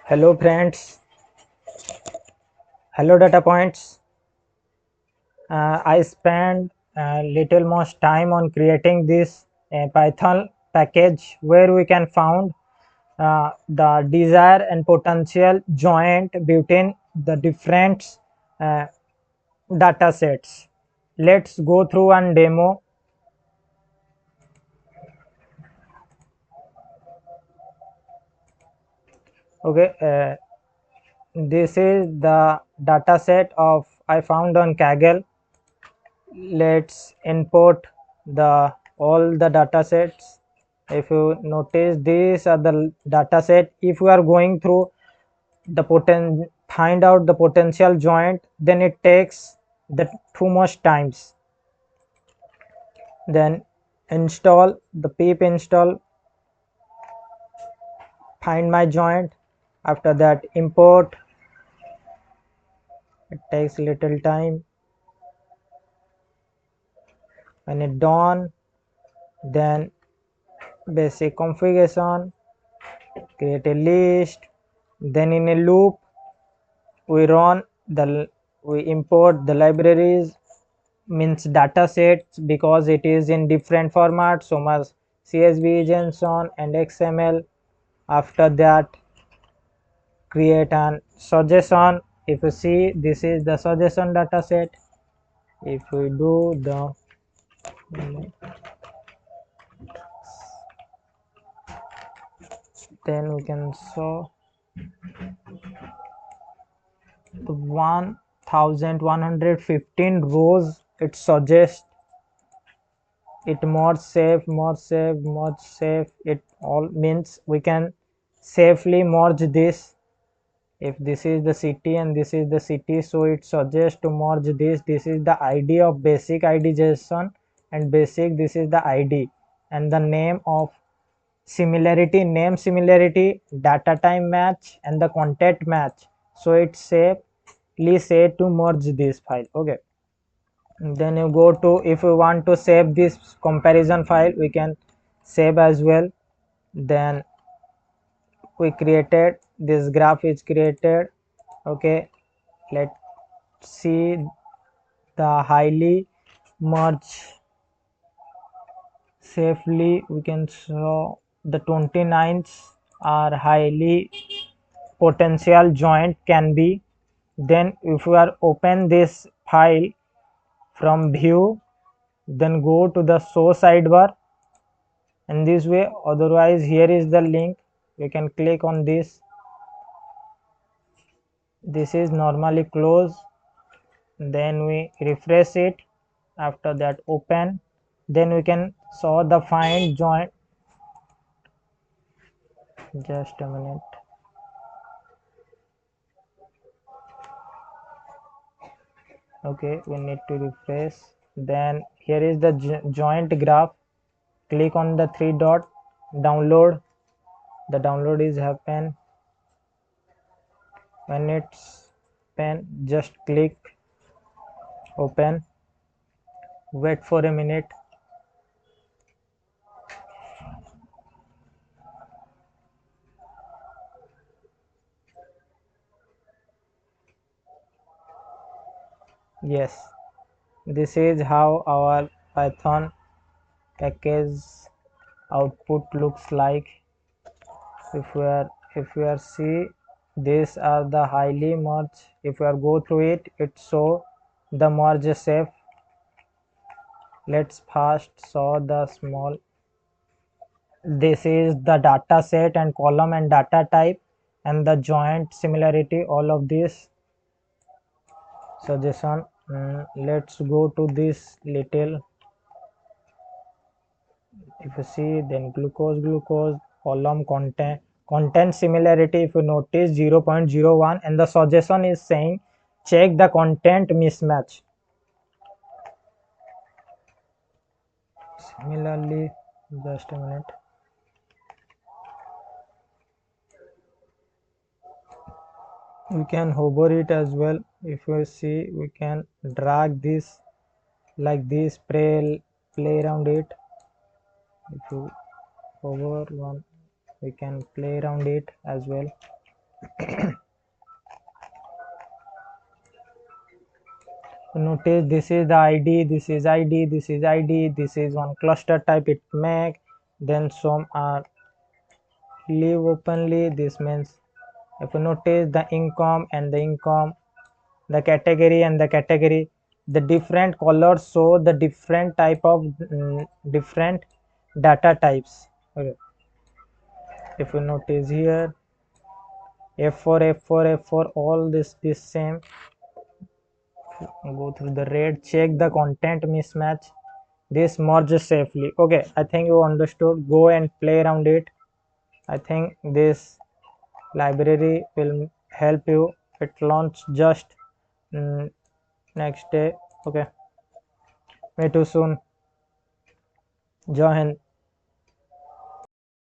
Hello friends, hello data points. I spent a little more time on creating this Python package where we can found the desire and potential joint between the different uh, data sets. Let's go through one demo. Okay, this is the data set of I found on Kaggle. Let's import the all the data sets. If you notice, these are the data set. If you are going through the find out the potential joint, then it takes the too much times. Then install the pip install, find my joint. After that import, it takes little time. When it done, then basic configuration, create a list, then in a loop we import the libraries, means data sets, because it is in different formats, so much CSV, JSON and XML. After that create an suggestion. If you see, this is the suggestion data set. If we do the then we can show the 1115 rows. It suggests it more safe, it all means we can safely merge this. If this is the city and this is the city, so it suggests to merge this is the id of basic id JSON and basic, this is the id and the name of similarity, name similarity, data time match and the content match, so it's safely say to merge this file. Okay, then you go to, if you want to save this comparison file, we can save as well. Then we created this graph is created. Okay, let's see the highly merge safely. We can show the 29s are highly potential joint can be. Then if we are open this file from view, then go to the show sidebar in this way. Otherwise, here is the link, we can click on this. This is normally closed, then we refresh it. After that open, then we can saw the find joint. Just a minute. Okay, we need to refresh. Then here is the joint graph. Click on the three dot, download. The download is happen. When it's pen, just click open, wait for a minute. Yes, this is how our Python package output looks like. If we are see, these are the highly merge. If we are go through it, it show the merge safe. Let's first show the small. This is the data set and column and data type and the joint similarity, all of this suggestion. Let's go to this little. If you see, then glucose column content similarity, if you notice 0.01, and the suggestion is saying check the content mismatch. Similarly, just a minute. We can hover it as well. If you see, we can drag this like this, play around it. If you hover one, we can play around it as well. Notice this is the id, this is id, this is id, this is one cluster type it make, then some are leave openly. This means if you notice the income and the income, the category and the category, the different colors show the different type of different data types. Okay, if you notice here f4 f4 f4 all this same. Go through the red, check the content mismatch, this merges safely. Okay, I think you understood. Go and play around it. I think this library will help you. It launched just mm, next day. Okay, me too soon. Jai Hind.